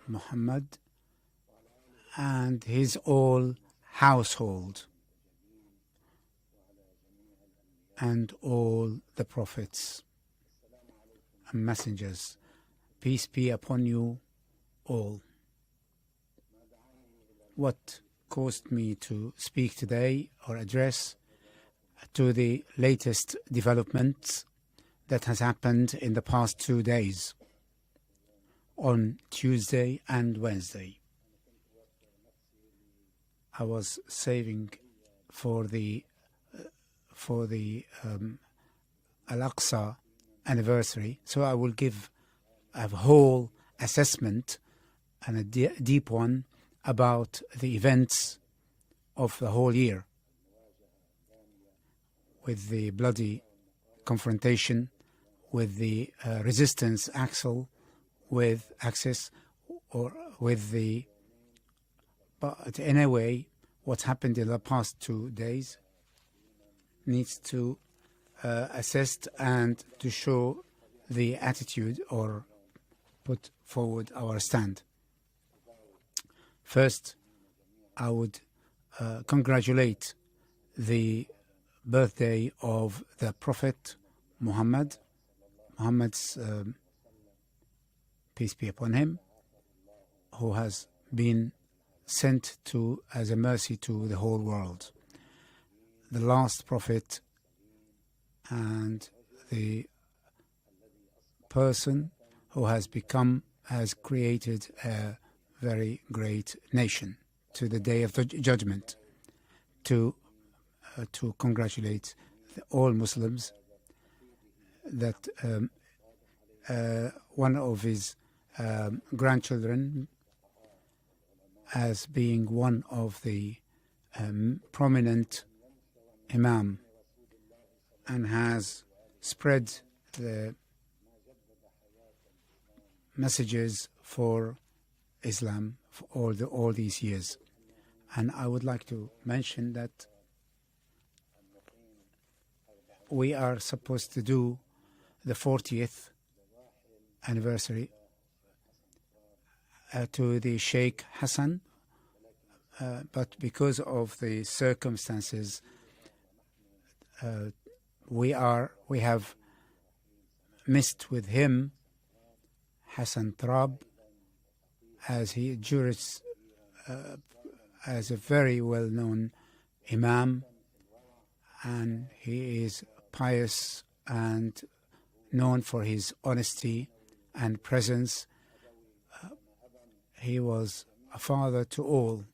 Muhammad and his whole household and all the prophets and messengers. Peace be upon you all. What caused me to speak today or address to the latest developments that has happened in the past 2 days, on Tuesday and Wednesday. I was saving for the Al-Aqsa anniversary, so I will give a whole assessment and a deep one about the events of the whole year, with the bloody confrontation, with the resistance axis, or with the... But anyway, what happened in the past 2 days needs to assess and to show the attitude or put forward our stand. First, I would congratulate the birthday of the Prophet Muhammad. Muhammad's peace be upon him, who has been sent to as a mercy to the whole world. The last prophet and the person who has created a very great nation to the day of the judgment, to congratulate all Muslims that one of his grandchildren, as being one of the prominent imam, and has spread the messages for Islam for all these years. And I would like to mention that we are supposed to do the 40th anniversary to the Sheikh Hassan, but because of the circumstances, we have missed with him Hassan Trab, as he jures as a very well-known imam, and he is pious and known for his honesty and presence. He was a father to all,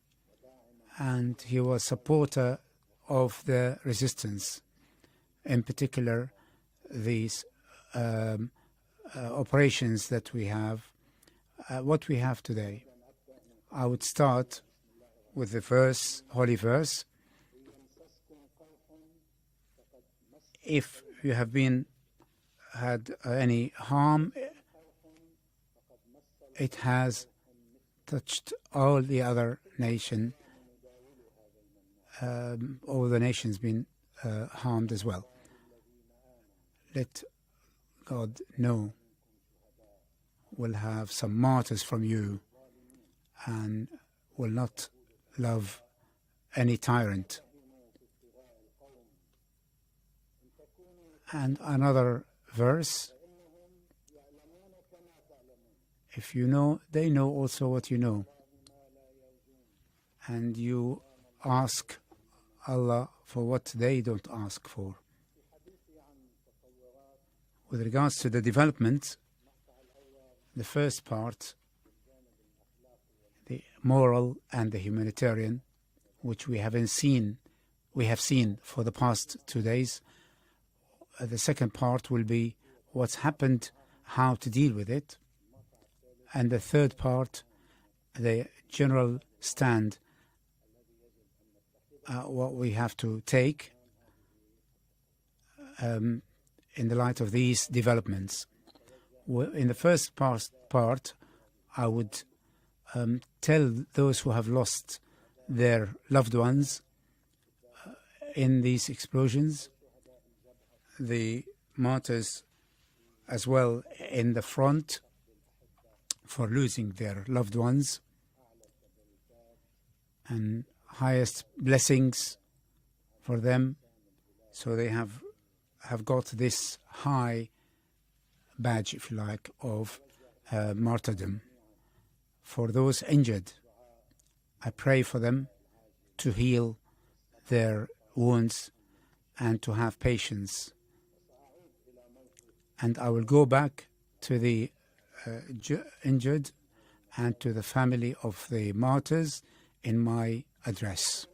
and he was a supporter of the resistance, in particular these operations that we have, what we have today. I would start with the holy verse. If you have had any harm, it has touched all the other nation. All the nations been harmed as well. Let God know we'll have some martyrs from you and will not love any tyrant. And another verse, if you know, they know also what you know. And you ask Allah for what they don't ask for. With regards to the development, the first part, the moral and the humanitarian, which we have seen for the past 2 days. The second part will be what's happened, how to deal with it. And the third part, the general stand, what we have to take in the light of these developments. In the first part, I would tell those who have lost their loved ones in these explosions, the martyrs as well in the front, for losing their loved ones, and highest blessings for them. So they have got this high badge, if you like, of martyrdom. For those injured, I pray for them to heal their wounds and to have patience. And I will go back to the injured and to the family of the martyrs in my address.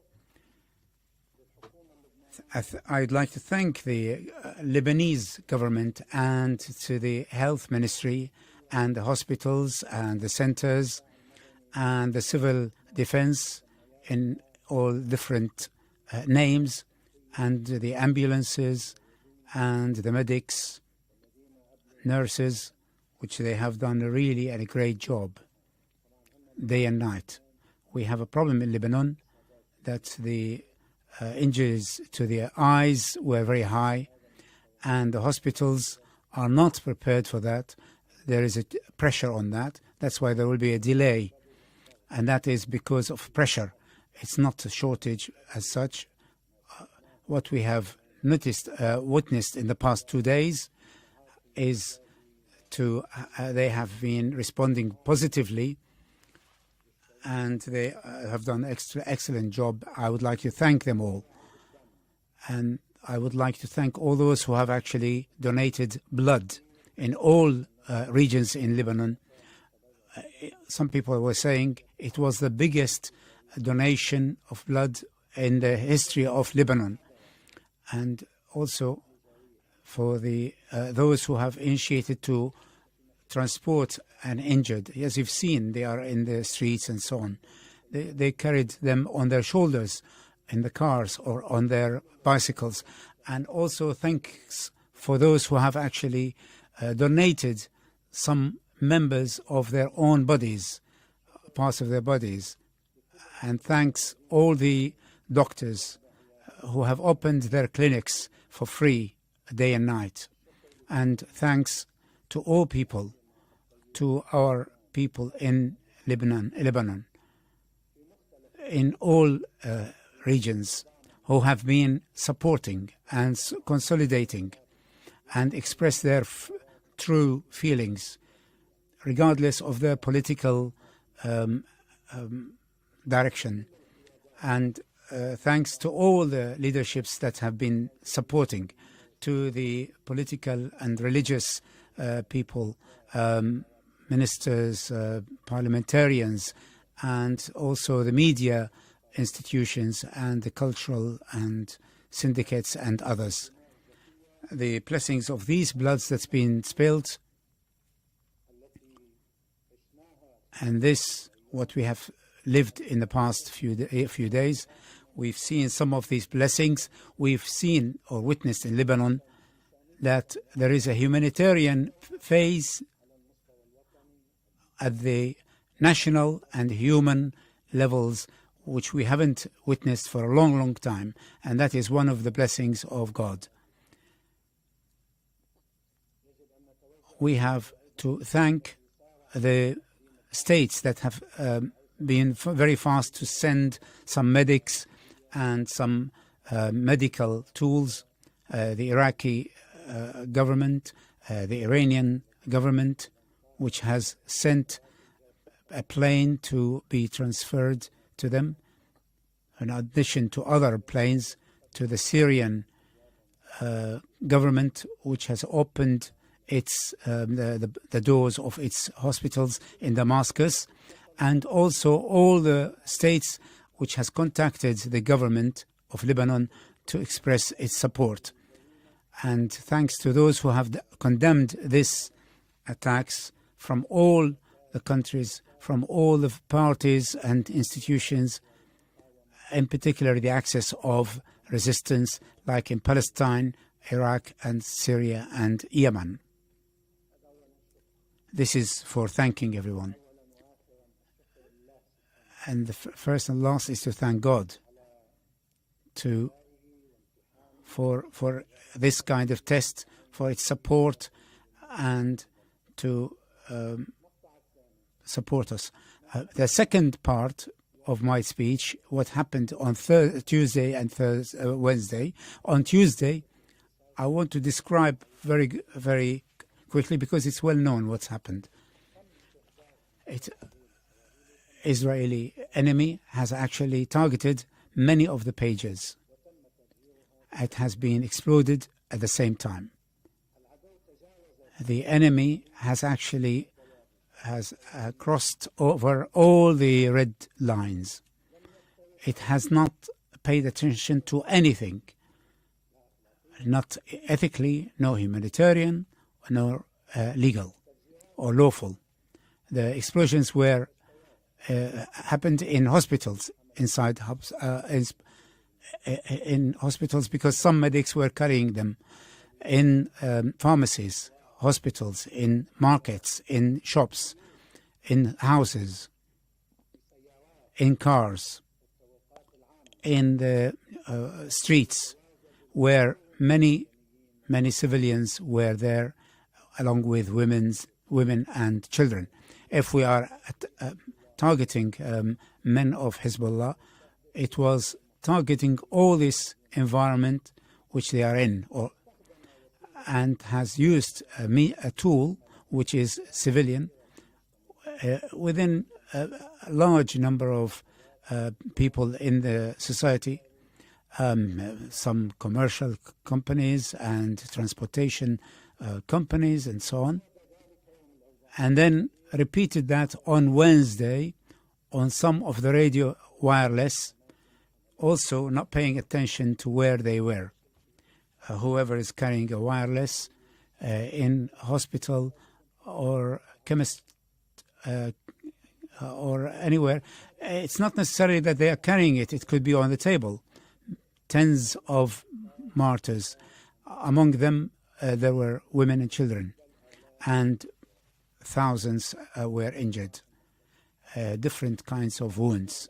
I'd like to thank the Lebanese government and to the health ministry and the hospitals and the centers and the civil defense in all different names, and the ambulances and the medics, nurses, which they have done really a great job day and night. We have a problem in Lebanon that the injuries to the eyes were very high, and the hospitals are not prepared for that. There is a pressure on that. That's why there will be a delay, and that is because of pressure. It's not a shortage as such. What we have witnessed in the past 2 days is they have been responding positively, and they have done excellent job. I would like to thank them all. And I would like to thank all those who have actually donated blood in all regions in Lebanon. Some people were saying it was the biggest donation of blood in the history of Lebanon. And also for those who have initiated to transport an injured. As you've seen, they are in the streets and so on. They carried them on their shoulders in the cars or on their bicycles. And also thanks for those who have actually donated some members of their own bodies, parts of their bodies. And thanks all the doctors who have opened their clinics for free day and night. And thanks to all people, to our people in Lebanon, in all regions, who have been supporting and consolidating and express their true feelings, regardless of their political direction. And thanks to all the leaderships that have been supporting, to the political and religious people, ministers, parliamentarians, and also the media institutions and the cultural and syndicates and others. The blessings of these bloods that's been spilled, and this, what we have lived in the past few days, we've seen some of these blessings. We've seen or witnessed in Lebanon that there is a humanitarian phase at the national and human levels, which we haven't witnessed for a long, long time. And that is one of the blessings of God. We have to thank the states that have been very fast to send some medics and some medical tools, the Iraqi government, the Iranian government, which has sent a plane to be transferred to them, in addition to other planes, to the Syrian government, which has opened its the doors of its hospitals in Damascus, and also all the states which has contacted the government of Lebanon to express its support. And thanks to those who have condemned these attacks from all the countries, from all the parties and institutions, in particular the axis of resistance, like in Palestine, Iraq, and Syria, and Yemen. This is for thanking everyone. And the first and last is to thank God for this kind of test, for its support, and to support us. The second part of my speech, what happened on Tuesday and Wednesday. On Tuesday, I want to describe very quickly, because it's well known what's happened. Israeli enemy has actually targeted many of the pages. It has been exploded at the same time. The enemy has actually crossed over all the red lines. It has not paid attention to anything, not ethically, no humanitarian, nor legal or lawful. The explosions were happened in hospitals, inside hubs, in hospitals, because some medics were carrying them, in pharmacies, hospitals, in markets, in shops, in houses, in cars, in the streets, where many civilians were there, along with women and children. If we are targeting men of Hezbollah, it was targeting all this environment which they are in, and has used a tool which is civilian within a large number of people in the society, some commercial companies and transportation companies and so on, and then repeated that on Wednesday on some of the radio wireless, also not paying attention to where they were. Whoever is carrying a wireless in hospital or chemist or anywhere, it's not necessarily that they are carrying it. It could be on the table. Tens of martyrs. Among them, there were women and children, and thousands were injured, different kinds of wounds.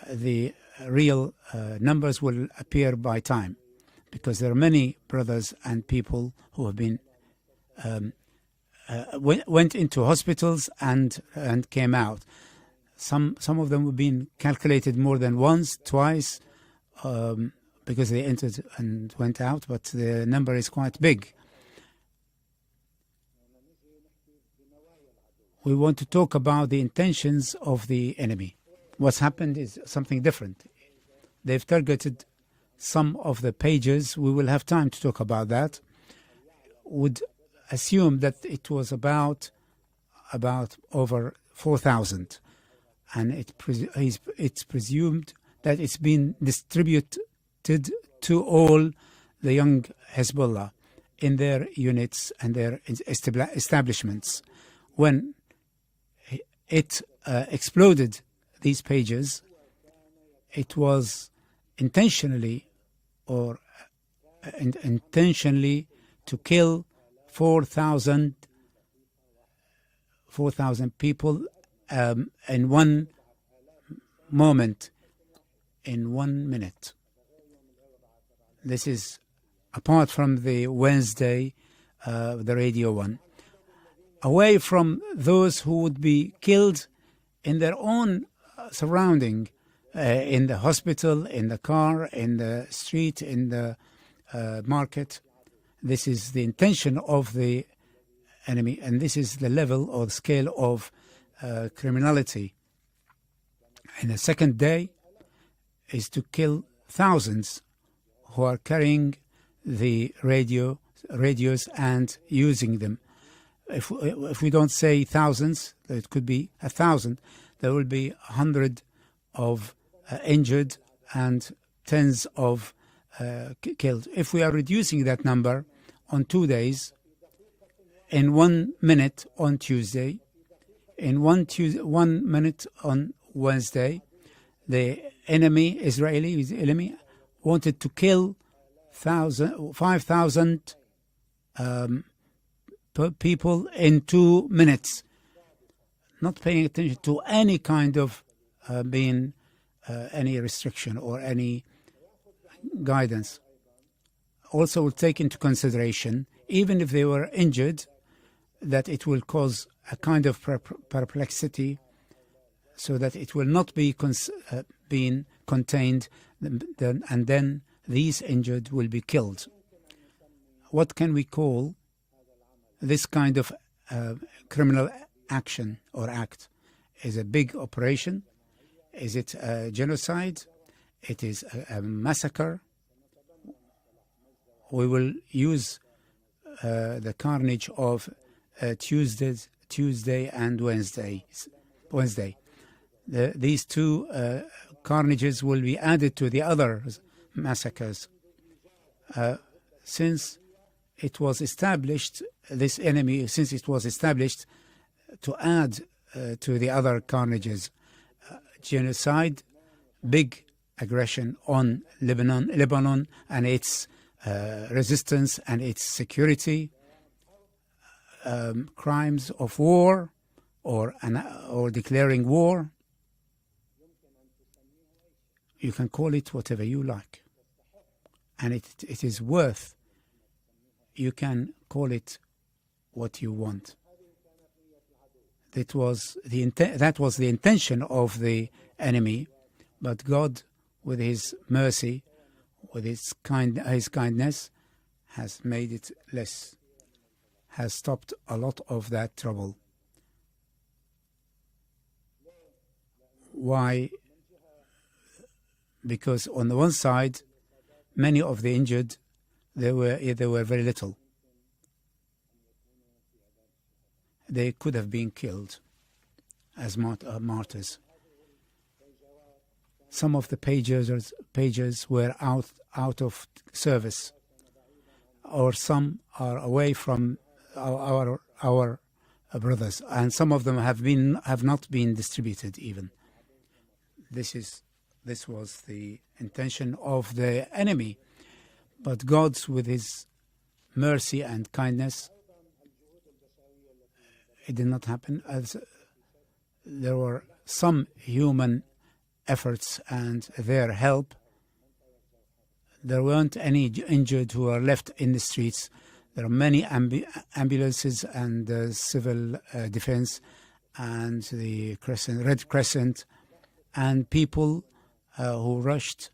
The real numbers will appear by time, because there are many brothers and people who have been went into hospitals and came out. Some of them have been calculated more than once, twice, because they entered and went out, but the number is quite big. We want to talk about the intentions of the enemy. What's happened is something different. They've targeted some of the pages. We will have time to talk about that. Would assume that it was about over 4,000, and it's presumed that it's been distributed to all the young Hezbollah in their units and their establishments. When it exploded these pages, it was intentionally to kill 4,000 people in one moment, in 1 minute. This is apart from the Wednesday, the radio one. Away from those who would be killed in their own surrounding, in the hospital, in the car, in the street, in the market. This is the intention of the enemy, and this is the level or scale of criminality. And the second day is to kill thousands who are carrying the radios and using them. If we don't say thousands, it could be 1,000. There will be 100 of injured and tens of killed. If we are reducing that number on 2 days, in 1 minute on Tuesday, in 1 minute on Wednesday, the Israeli enemy, wanted to kill 5,000 people in 2 minutes, not paying attention to any kind of any restriction or any guidance. Also will take into consideration, even if they were injured, that it will cause a kind of perplexity, so that it will not be being contained, and then these injured will be killed. What can we call this kind of criminal action or act? Is a big operation? Is it a genocide? It is a massacre. We will use the carnage of Tuesday and Wednesday. These two carnages will be added to the other massacres. Since it was established, this enemy, since it was established to add to the other carnages, genocide, big aggression on Lebanon and its resistance and its security, crimes of war or declaring war. You can call it whatever you like, and it is worth. You can call it what you want. That was the intention of the enemy, but God, with His mercy, with His kindness, has made it less, has stopped a lot of that trouble. Why? Because on the one side, many of the injured, they were very little. They could have been killed as martyrs. Some of the pagers were out of service, or some are away from our brothers, and some of them have not been distributed even. This was the intention of the enemy, but God's, with His mercy and kindness, it did not happen, as there were some human efforts and their help. There weren't any injured who were left in the streets. There are many ambulances and civil defense and the Red Crescent and people who rushed,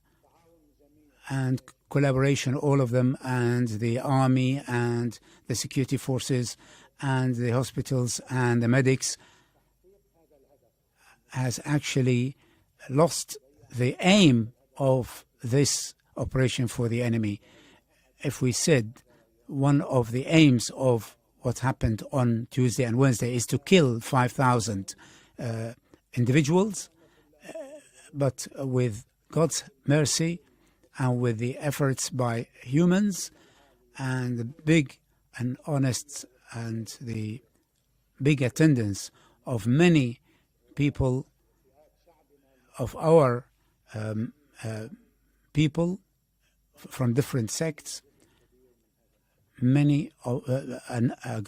and collaboration, all of them, and the army and the security forces and the hospitals and the medics, has actually lost the aim of this operation for the enemy. If we said one of the aims of what happened on Tuesday and Wednesday is to kill 5,000 individuals, but with God's mercy and with the efforts by humans and the big and honest and the big attendance of many people, of our people from different sects, a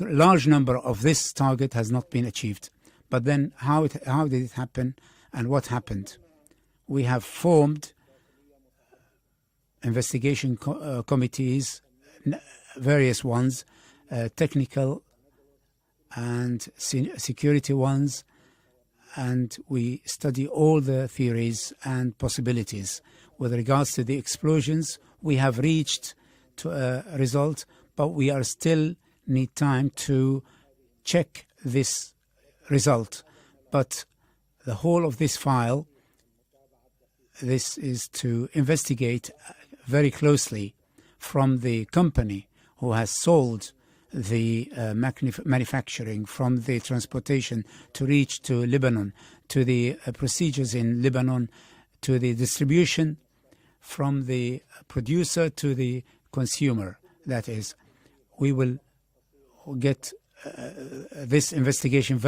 large number of this target has not been achieved. But then how did it happen, and what happened? We have formed investigation committees, various ones, technical and security ones, and we study all the theories and possibilities. With regards to the explosions, we have reached to a result, but we are still need time to check this result. But the whole of this file, this is to investigate very closely from the company who has sold the manufacturing, from the transportation to reach to Lebanon, to the procedures in Lebanon, to the distribution from the producer to the consumer. That is, we will get this investigation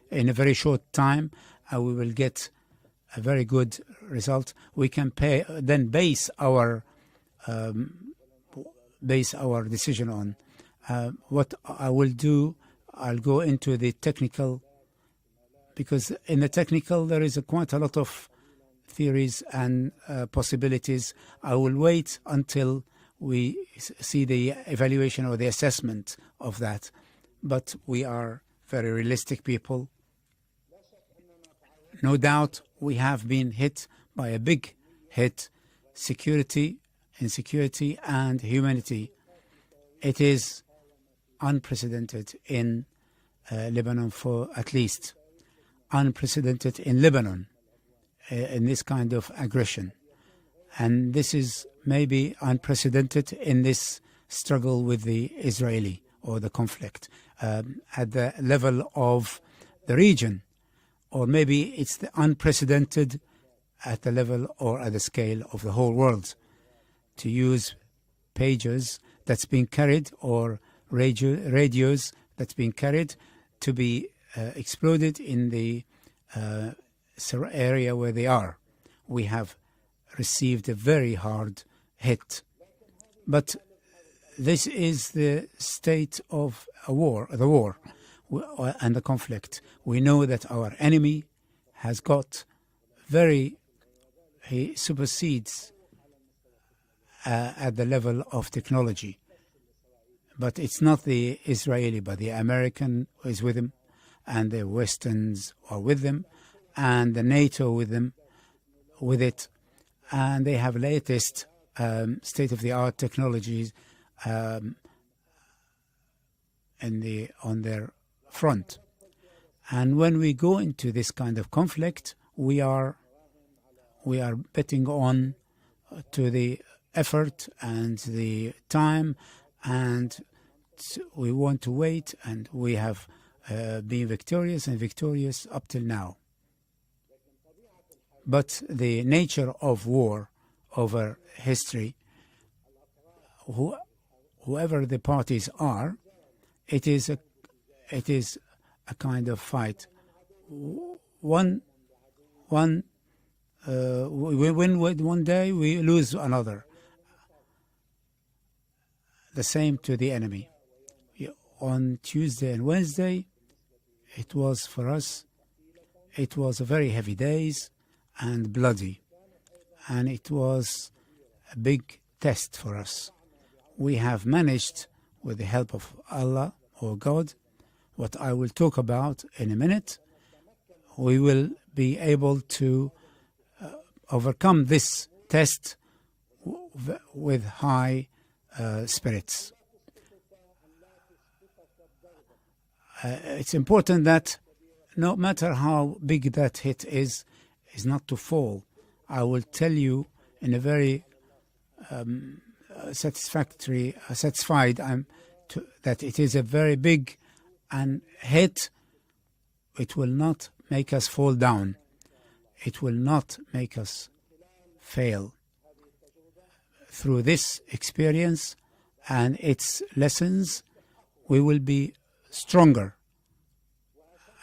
in a very short time, and we will get a very good result. We can then base our decision on. What I will do, I'll go into the technical, because in the technical there is quite a lot of theories and possibilities. I will wait until we see the evaluation or the assessment of that. But we are very realistic people. No doubt we have been hit by a big hit, security, insecurity, and humanity. It is unprecedented in Lebanon, for at least unprecedented in Lebanon in this kind of aggression. And this is maybe unprecedented in this struggle with the Israeli or the conflict at the level of the region. Or maybe it's the unprecedented at the level or at the scale of the whole world. To use pages that's being carried or radios that's being carried to be exploded in the area where they are. We have received a very hard hit. But this is the state of the war and the conflict. We know that our enemy has got he supersedes at the level of technology. But it's not the Israeli, but the American who is with him, and the Westerns are with them, and the NATO with them, with it, and they have latest state-of-the-art technologies on their front. And when we go into this kind of conflict, we are betting on to the effort and the time, and we want to wait, and we have been victorious up till now. But the nature of war over history, whoever the parties are, it is a kind of fight. We win one day, we lose another. The same to the enemy. On Tuesday and Wednesday, it was for us, it was a very heavy days and bloody. And it was a big test for us. We have managed, with the help of Allah or God, what I will talk about in a minute, we will be able to overcome this test with high spirits. It's important that no matter how big that hit is not to fall. I will tell you in a very satisfied that it is a very big and hit. It will not make us fall down. It will not make us fail. Through this experience and its lessons, we will be stronger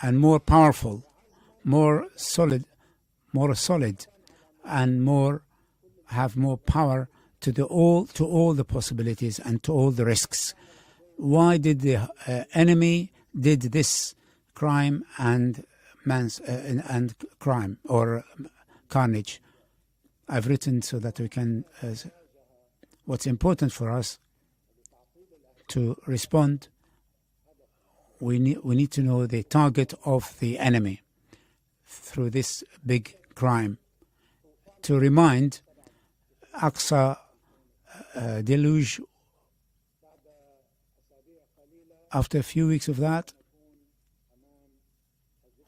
and more powerful, more solid, and have more power to all the possibilities and to all the risks. Why did the enemy did this crime and crime or carnage? I've written so that we can. What's important for us to respond. We need to know the target of the enemy through this big crime. To remind, Aqsa deluge, after a few weeks of that,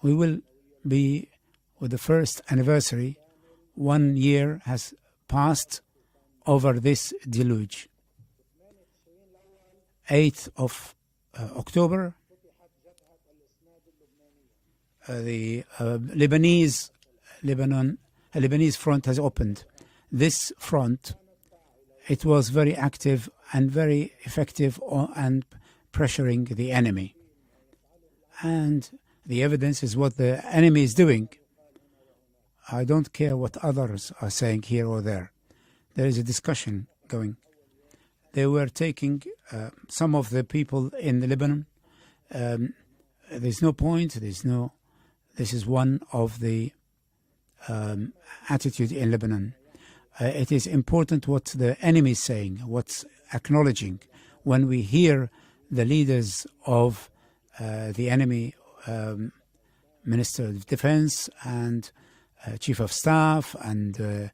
we will be with the first anniversary. 1 year has passed over this deluge. 8th of October, the Lebanese front has opened. This front, it was very active and very effective and pressuring the enemy. And the evidence is what the enemy is doing. I don't care what others are saying here or there. There is a discussion going. They were taking some of the people in the Lebanon. There's no point. This is one of the attitude in Lebanon. It is important what the enemy is saying, what's acknowledging. When we hear the leaders of the enemy Minister of Defense and Chief of Staff and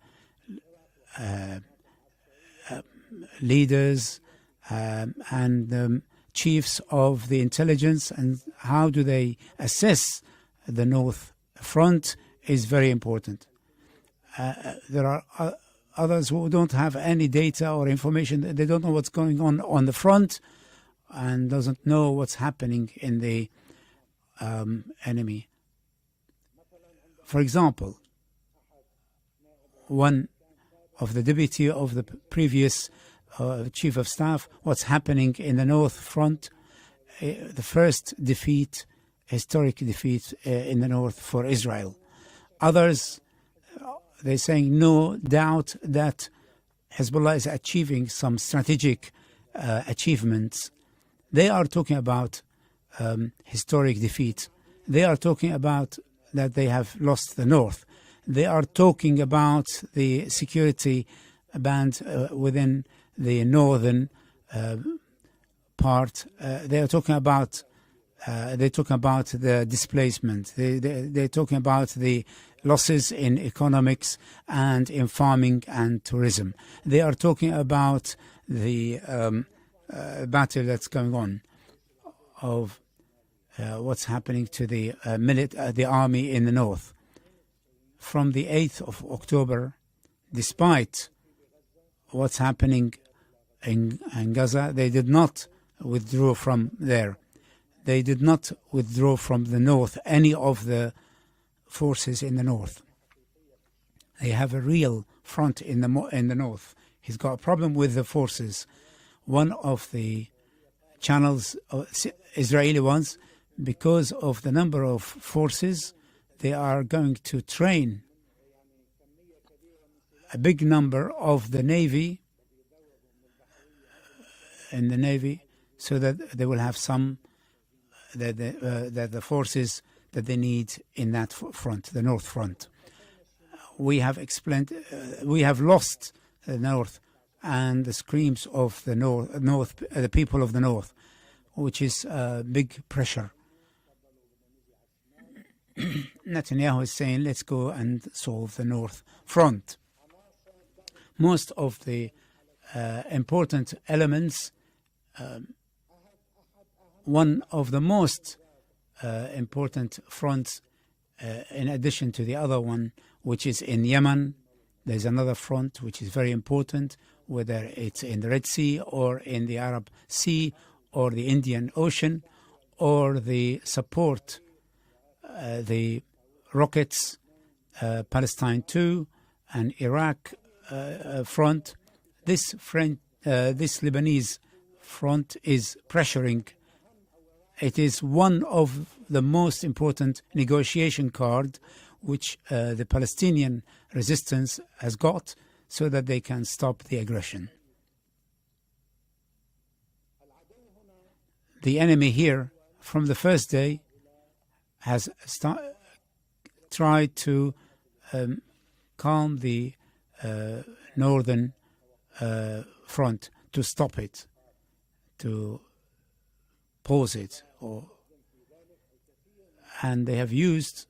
leaders and chiefs of the intelligence, and how do they assess the North Front is very important. There are others who don't have any data or information. They don't know what's going on the front and doesn't know what's happening in the enemy. For example, one of the deputy of the previous chief of staff, what's happening in the North Front, the first defeat, historic defeat in the North for Israel. Others, they're saying no doubt that Hezbollah is achieving some strategic achievements. They are talking about historic defeat. They are talking about that they have lost the North. They are talking about the security band within the northern part. They are talking about the displacement. They're talking about the losses in economics and in farming and tourism. They are talking about the battle that's going on of what's happening to the army in the north. From the 8th of October, despite what's happening in Gaza, they did not withdraw from there. They did not withdraw from the north, any of the forces in the north. They have a real front in the north. He's got a problem with the forces. One of the channels, Israeli ones, because of the number of forces, they are going to train a big number of the Navy in the Navy, so that they will have some that the forces that they need in that front, the North Front. We have explained, we have lost the North and the screams of the North, the people of the North, which is big pressure. Netanyahu is saying, let's go and solve the North Front. Most of the important elements, one of the most important fronts, in addition to the other one, which is in Yemen, there's another front which is very important, whether it's in the Red Sea or in the Arab Sea or the Indian Ocean, or the support, the rockets, Palestine 2 and Iraq front. This Lebanese front is pressuring. It is one of the most important negotiation card which the Palestinian resistance has got, so that they can stop the aggression. The enemy here, from the first day, has tried to calm the northern front, to stop it, to pause it, and they have used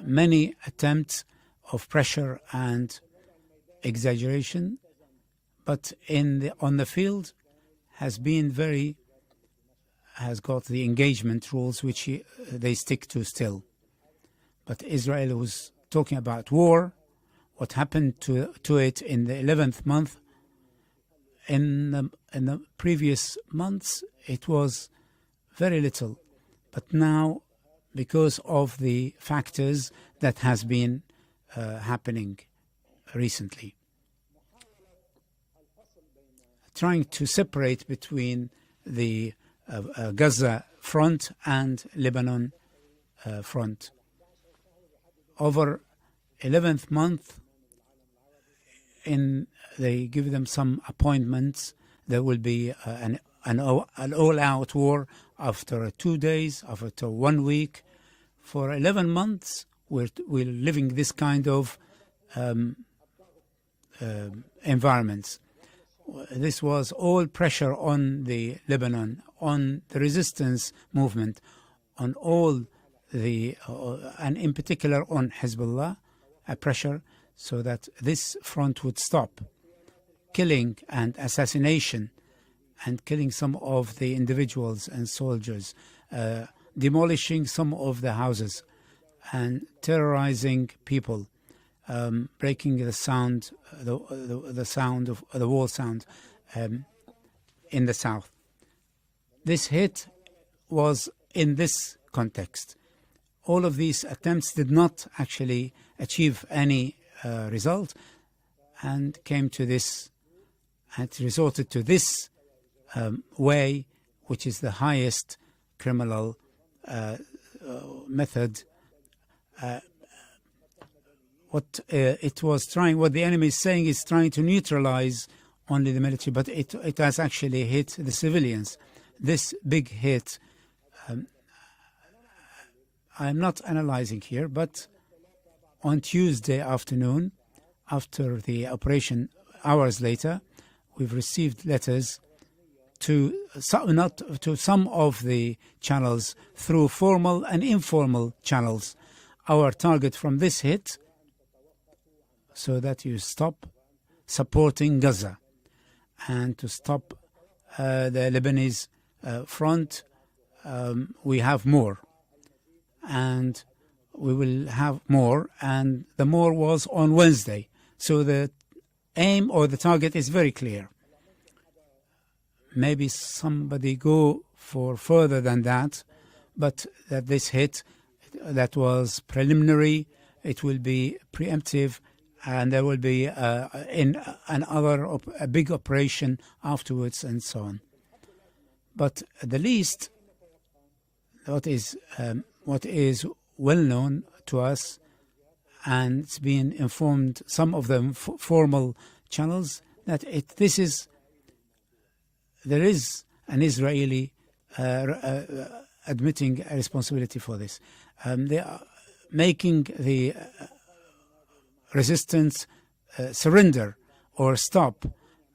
many attempts of pressure and exaggeration, but on the field has got the engagement rules which they stick to still. But Israel was talking about war, what happened to it in the 11th month. In the previous months it was very little, but now, because of the factors that has been happening recently, trying to separate between the Gaza front and Lebanon front. Over 11th month, they give them some appointments. There will be an all-out war after 2 days, after 1 week. For 11 months, we're living this kind of environments. This was all pressure on the Lebanon, on the resistance movement, on all the, and in particular on Hezbollah, a pressure so that this front would stop killing and assassination and killing some of the individuals and soldiers, demolishing some of the houses and terrorizing people, breaking the sound, the sound of the wall sound in the south. This hit was in this context. All of these attempts did not actually achieve any result and came to this, and resorted to this way, which is the highest criminal method. What the enemy is saying is trying to neutralize only the military, but it has actually hit the civilians. This big hit, I'm not analyzing here, but on Tuesday afternoon, after the operation, hours later, we've received letters to some of the channels through formal and informal channels. Our target from this hit, so that you stop supporting Gaza and to stop the Lebanese front. We have more, and we will have more, and the more was on Wednesday. So the aim or the target is very clear. Maybe somebody go for further than that, but that this hit, that was preliminary, it will be preemptive, and there will be a big operation afterwards and so on. But at the least, what is well known to us, and it's been informed, some of them formal channels, that there is an Israeli admitting a responsibility for this. They are making the resistance surrender or stop.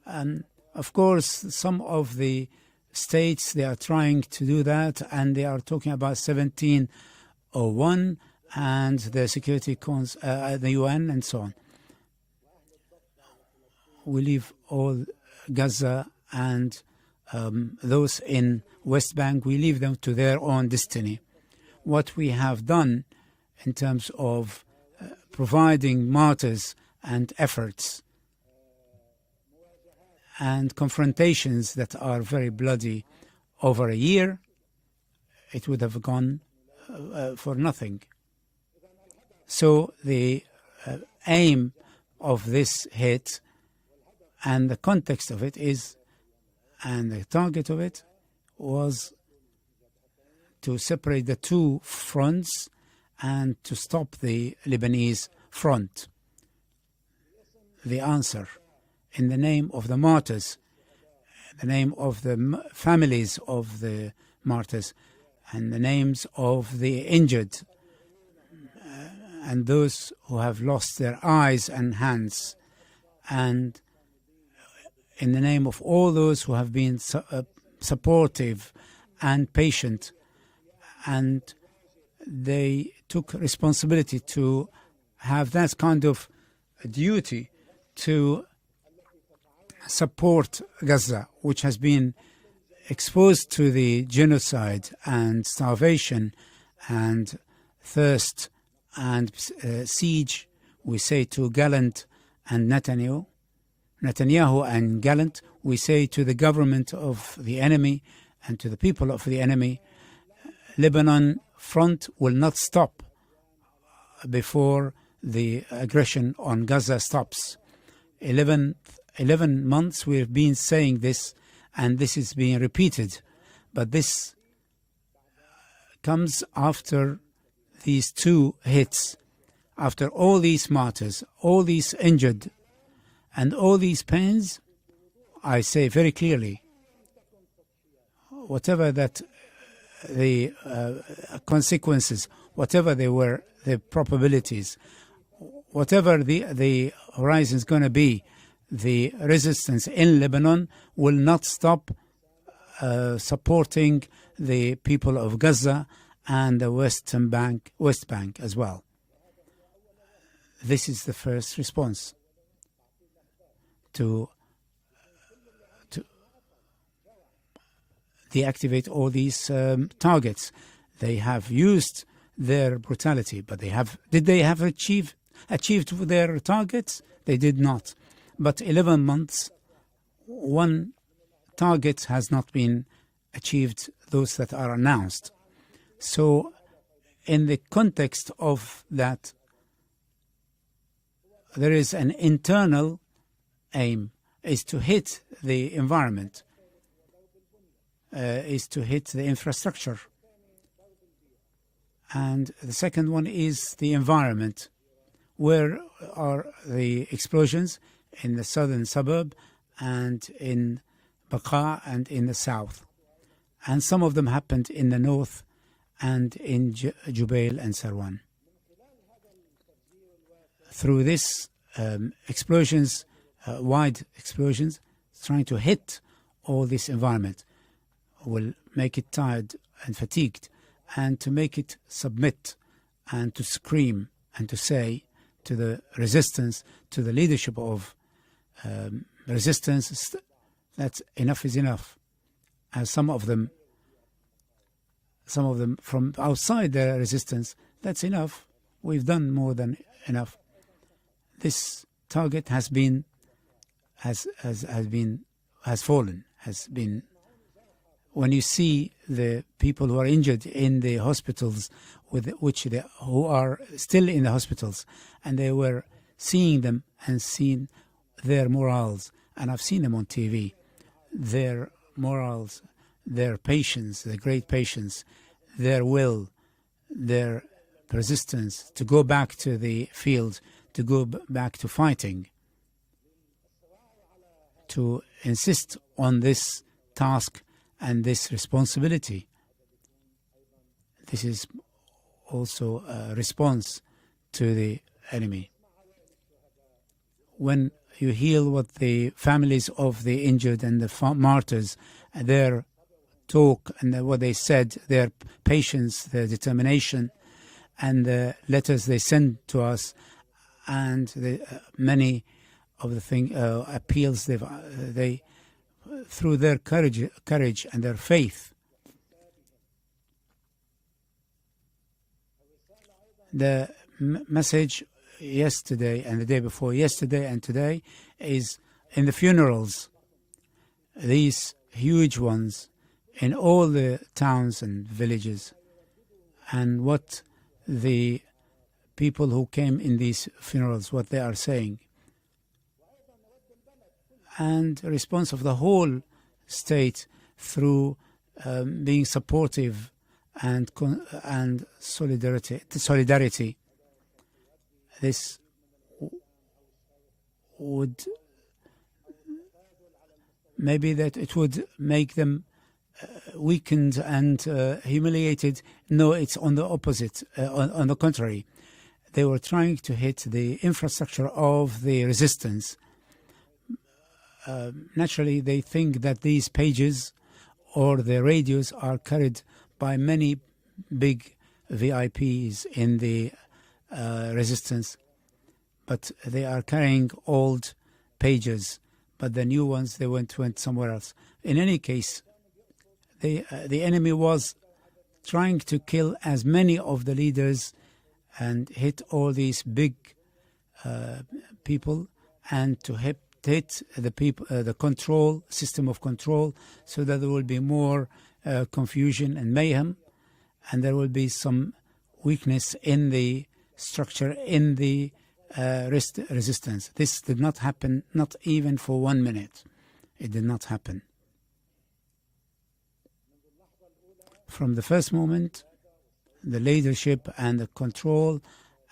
And of course, some of the states, they are trying to do that, and they are talking about 1701 and the Security the UN and so on. We leave all Gaza and those in West Bank, we leave them to their own destiny. What we have done in terms of providing martyrs and efforts and confrontations that are very bloody over a year, it would have gone for nothing. So the aim of this hit and the context of it is, and the target of it was to separate the two fronts and to stop the Lebanese front. The answer, in the name of the martyrs, the name of the families of the martyrs, and the names of the injured, and those who have lost their eyes and hands, and in the name of all those who have been supportive and patient, and they took responsibility to have that kind of duty to support Gaza, which has been exposed to the genocide and starvation and thirst and siege. We say to Gallant and Netanyahu and Gallant, we say to the government of the enemy and to the people of the enemy, Lebanon front will not stop before the aggression on Gaza stops. 11 months we've been saying this, and this is being repeated. But this comes after these two hits, after all these martyrs, all these injured, and all these pains. I say very clearly, whatever that the consequences, whatever they were, the probabilities, whatever the horizon is going to be, the resistance in Lebanon will not stop supporting the people of Gaza and the West Bank as well. This is the first response to deactivate all these targets. They have used their brutality, but did they have achieved their targets? They did not. But 11 months, one target has not been achieved, those that are announced. So in the context of that, there is an internal aim, is to hit the environment, is to hit the infrastructure. And the second one is the environment. Where are the explosions? In the southern suburb and in Baqa and in the south. And some of them happened in the north and in Jubail and Sarwan. Through this explosions, wide explosions, trying to hit all this environment will make it tired and fatigued, and to make it submit and to scream and to say to the resistance, to the leadership of resistance, that enough is enough. As some of them from outside the resistance, that's enough. We've done more than enough. This target has fallen. When you see the people who are injured in the hospitals, who are still in the hospitals, and they were seeing them and seeing their morals, and I've seen them on TV, their morals, their patience, their great patience, their will, their persistence to go back to the field, to go back to fighting, to insist on this task and this responsibility. This is also a response to the enemy. When you hear what the families of the injured and the martyrs, their talk and what they said, their patience, their determination, and the letters they send to us, and many of the appeals they through their courage and their faith. The message yesterday and the day before yesterday and today is in the funerals, these huge ones in all the towns and villages, and what the people who came in these funerals, what they are saying, and a response of the whole state through being supportive and solidarity. This would maybe that it would make them weakened and humiliated. No, it's on the opposite. On the contrary, they were trying to hit the infrastructure of the resistance. Naturally, they think that these pages or the radios are carried by many big VIPs in the resistance, but they are carrying old pages, but the new ones, they went somewhere else. In any case, the enemy was trying to kill as many of the leaders and hit all these big people, and to hit the people, the system of control, so that there will be more confusion and mayhem, and there will be some weakness in the structure, in the resistance. This did not happen, not even for 1 minute. It did not happen. From the first moment, the leadership and the control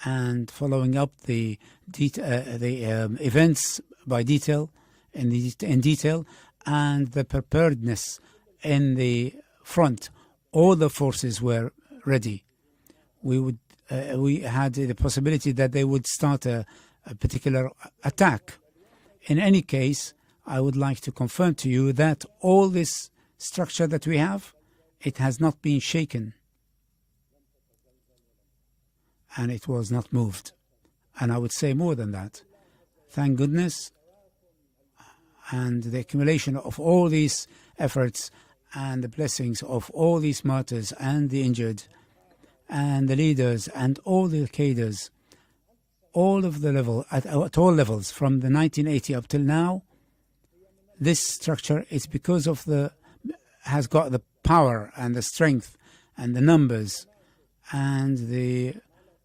and following up the events by detail, in detail, and the preparedness in the front, all the forces were ready. We had the possibility that they would start a particular attack In any case, I would like to confirm to you that all this structure that we have, it has not been shaken. And it was not moved. And I would say more than that. Thank goodness. And the accumulation of all these efforts and the blessings of all these martyrs and the injured and the leaders and all the Al-Qaedas, all of the level, at all levels, from the 1980 up till now, this structure is because of has got the power and the strength and the numbers and the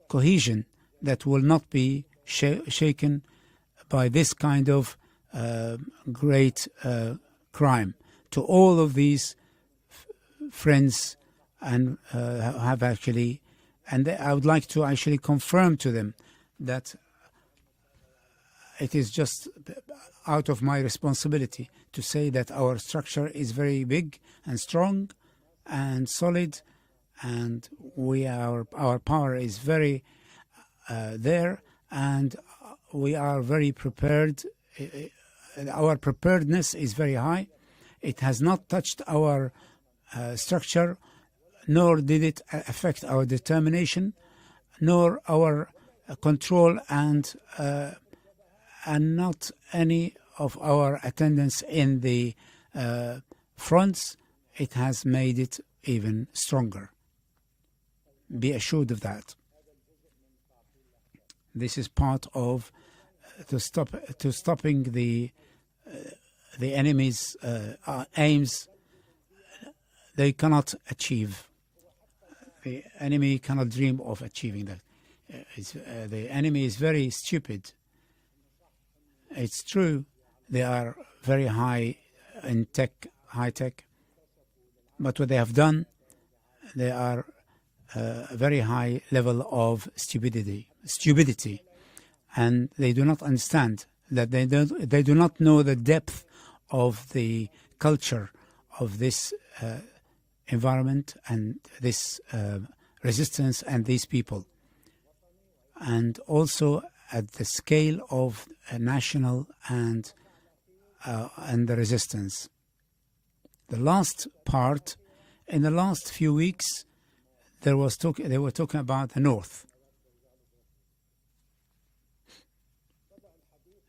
cohesion that will not be shaken by this kind of great crime. To all of these friends and have actually, and I would like to actually confirm to them that it is just out of my responsibility to say that our structure is very big and strong and solid, and our power is very there, and we are very prepared. Our preparedness is very high. It has not touched our structure, nor did it affect our determination, nor our control, and not any of our attendance in the fronts. It has made it even stronger. Be assured of that. This is part of stopping the enemy's aims. They cannot achieve. The enemy cannot dream of achieving that. The enemy is very stupid. It's true, they are very high in high tech, but what they have done, they are a very high level of stupidity, and they do not understand that they do not know the depth of the culture of this environment and this resistance and these people, and also at the scale of national and the resistance. The last part, in the last few weeks, they were talking about the north.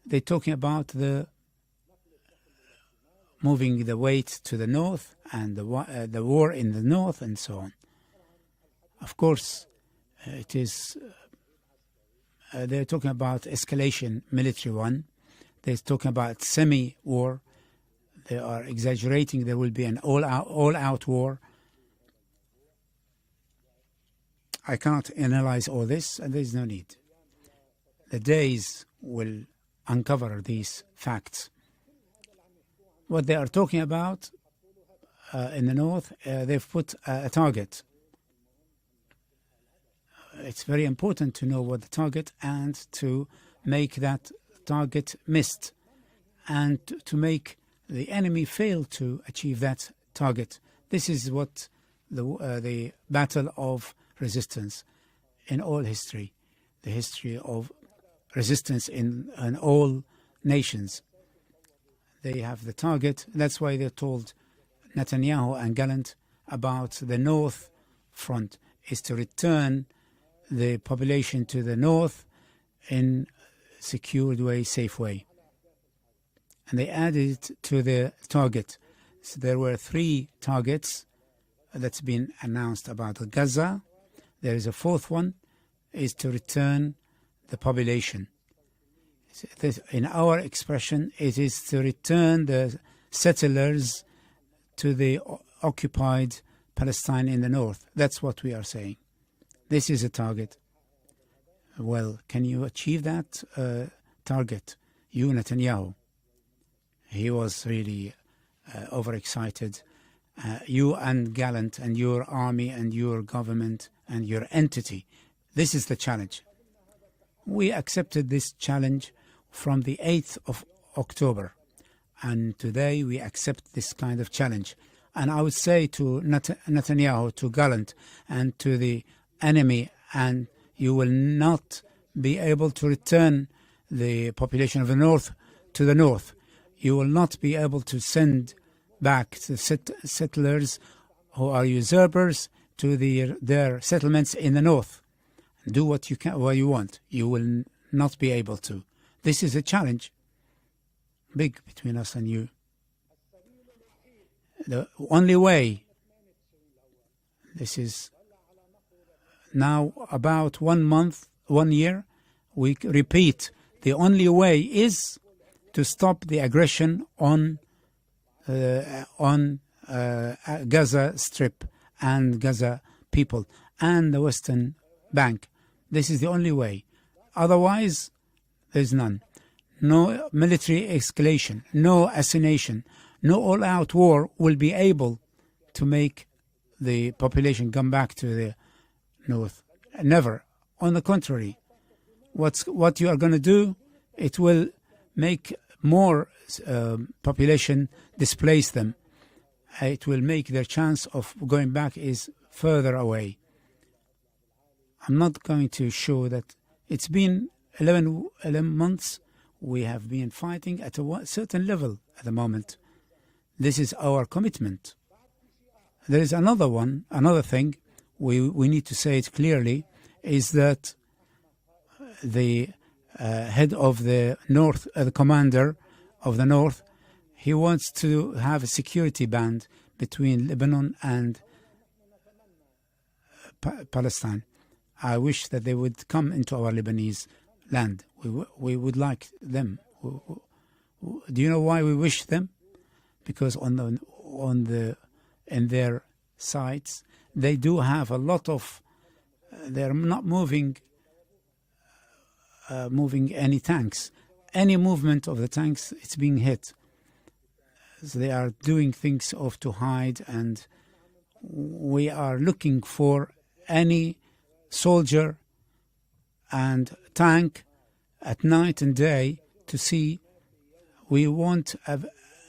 They're talking about the moving the weight to the north and the war in the north and so on. Of course, it is. They're talking about escalation, military one. They're talking about semi-war. They are exaggerating. There will be an all-out war. I cannot analyze all this, and there is no need. The days will uncover these facts. What they are talking about in the north, they've put a target. It's very important to know what the target and to make that target missed and to make the enemy fail to achieve that target. This is what the battle of resistance in all history, the history of resistance in all nations. They have the target. That's why they told Netanyahu and Gallant about the north front is to return the population to the north in secured way, safe way. And they added it to the target. So there were 3 targets that's been announced about Gaza. There is a 4th one, is to return the population. In our expression, it is to return the settlers to the occupied Palestine in the north. That's what we are saying. This is a target. Well, can you achieve that target? You, Netanyahu. He was really overexcited. You and Gallant and your army and your government and your entity. This is the challenge. We accepted this challenge from the 8th of October. And today we accept this kind of challenge. And I would say to Netanyahu, to Gallant, and to the enemy, and you will not be able to return the population of the north to the north. You will not be able to send back the settlers who are usurpers to their settlements in the north. Do what you want. You will not be able to. This is a challenge, big, between us and you. The only way, this is now about 1 month, 1 year, we repeat, the only way is to stop the aggression on Gaza Strip and Gaza people and the Western Bank. This is the only way. Otherwise, there's none. No military escalation, no assassination, no all-out war will be able to make the population come back to the north. Never. On the contrary, what you are going to do, it will make more population displace them. It will make their chance of going back is further away. I'm not going to show that it's been 11 months. We have been fighting at a certain level at the moment. This is our commitment. There is another thing, we need to say it clearly, is that the head of the North, the commander of the North, he wants to have a security band between Lebanon and Palestine. I wish that they would come into our Lebanese land. We would like them. Do you know why we wish them? Because in their sites, they do have a lot of. They're not moving any tanks. Any movement of the tanks, it's being hit. So they are doing things to hide, and we are looking for any soldier and tank at night and day to see. We want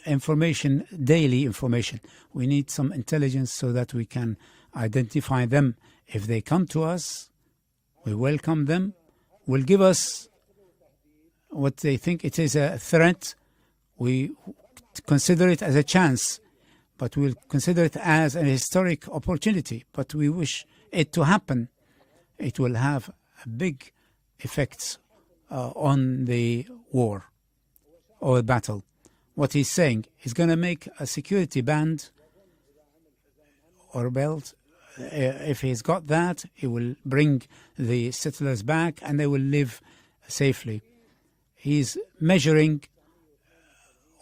information, daily information. We need some intelligence so that we can identify them. If they come to us, we welcome them. Will give us what they think it is a threat. We consider it as a chance, but we'll consider it as a historic opportunity. But we wish it to happen. It will have big effects on the war or battle. What he's saying, he's going to make a security band or belt. If he's got that, he will bring the settlers back and they will live safely. He's measuring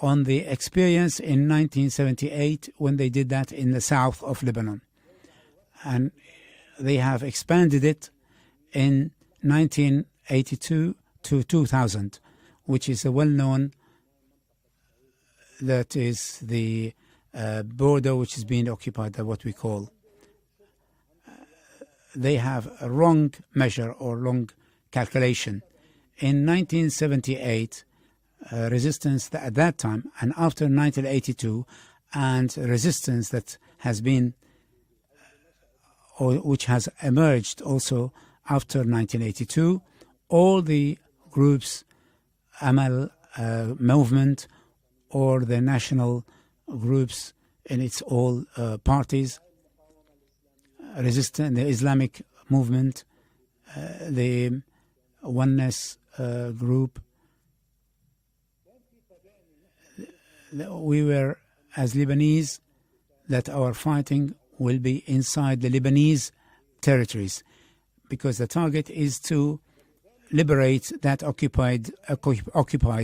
on the experience in 1978 when they did that in the south of Lebanon. And they have expanded it in 1982 to 2000, which is a well-known, that is the border which is being occupied, what we call. They have a wrong measure or wrong calculation. In 1978, resistance at that time, and after 1982, and resistance that has been, or which has emerged also after 1982, all the groups, Amal movement, or the national groups in its all parties, resistant, the Islamic movement, the oneness group. We were, as Lebanese, that our fighting will be inside the Lebanese territories, because the target is to liberate that occupied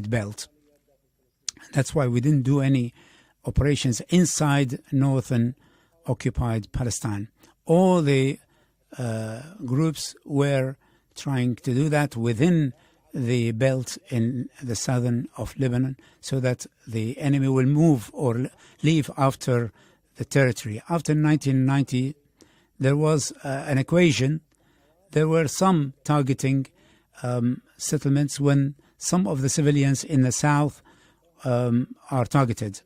belt. That's why we didn't do any operations inside northern occupied Palestine. All the groups were trying to do that within the belt in the southern of Lebanon, so that the enemy will move or leave after the territory. After 1990, there was an equation. There were some targeting settlements when some of the civilians in the south are targeted.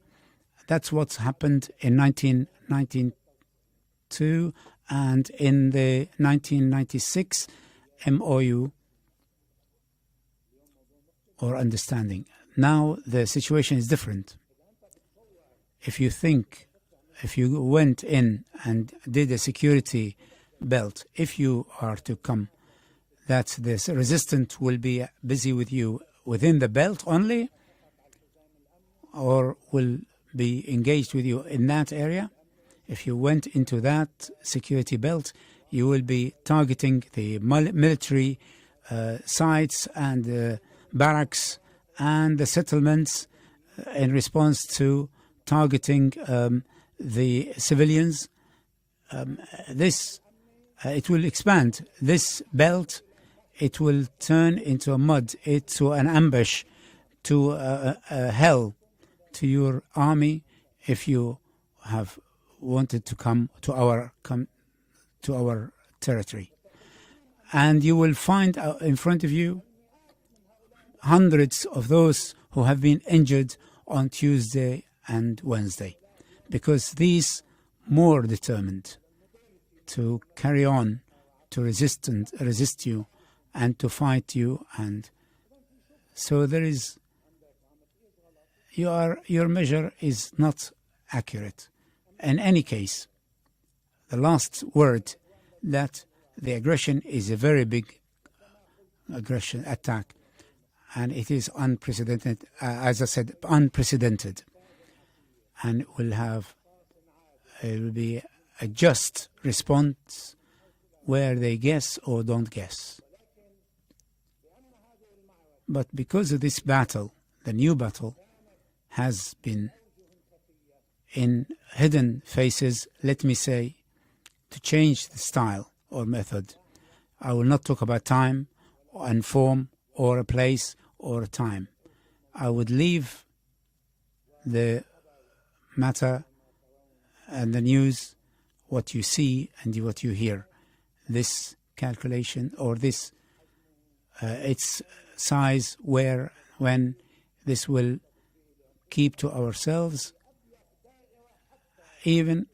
That's what's happened in 1992 and in the 1996 MOU or understanding. Now the situation is different. If you went in and did a security belt, if you are to come, that this resistant will be busy with you within the belt only, or will be engaged with you in that area. If you went into that security belt, you will be targeting the military sites and barracks and the settlements in response to targeting the civilians. It will expand. This belt, it will turn into a mud, into an ambush, to a hell to your army if you have wanted to come to our territory. And you will find in front of you hundreds of those who have been injured on Tuesday and Wednesday, because these more determined to carry on, to resist you and to fight you. And so there is, your measure is not accurate. In any case, the last word, that the aggression is a very big attack, and it is unprecedented, as I said, unprecedented, and it will be a just response where they guess or don't guess. But because of this battle, the new battle has been in hidden faces, let me say, to change the style or method. I will not talk about time and form or a place or a time. I would leave the matter and the news, what you see and what you hear. This calculation or this, its size, where, when, this will keep to ourselves, even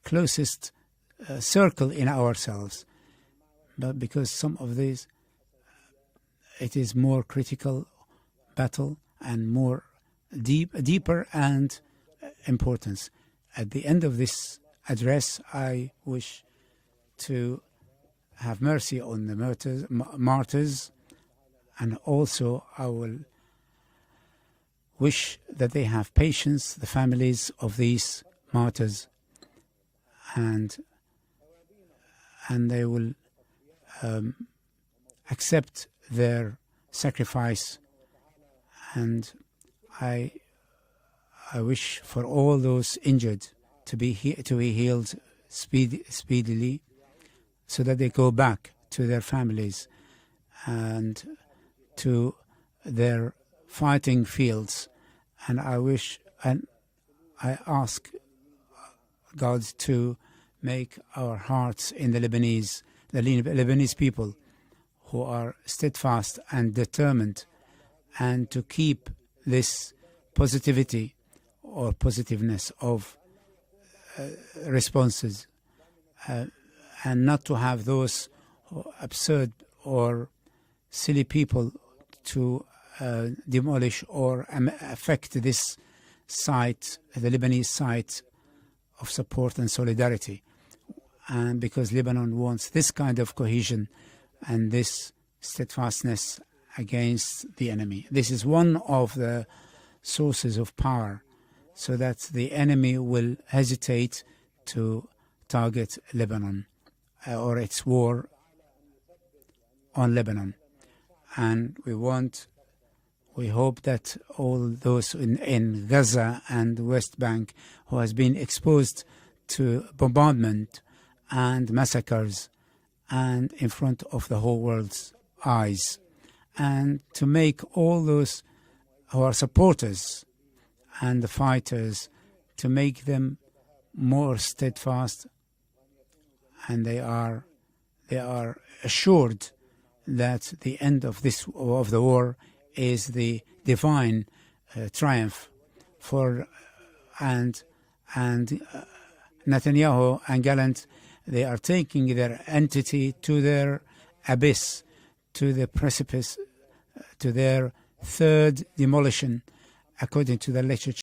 closest circle in ourselves. But because some of these, it is more critical battle and more deeper and importance. At the end of this address, I wish to have mercy on the martyrs, and also I will wish that they have patience, the families of these martyrs, and they will accept their sacrifice. And I wish for all those injured to be healed speedily, so that they go back to their families and to their fighting fields. And I wish and I ask God to make our hearts in the Lebanese people who are steadfast and determined, and to keep this positivity or positiveness of responses, and not to have those absurd or silly people to demolish or affect this site, the Lebanese site of support and solidarity. And because Lebanon wants this kind of cohesion and this steadfastness against the enemy. This is one of the sources of power, so that the enemy will hesitate to target Lebanon or its war on Lebanon. And we hope that all those in Gaza and West Bank who has been exposed to bombardment and massacres and in front of the whole world's eyes, and to make all those who are supporters and the fighters, to make them more steadfast, and they are assured that the end of the war is the divine triumph and Netanyahu and Gallant, they are taking their entity to their abyss, to the precipice, to their third demolition, according to the literature.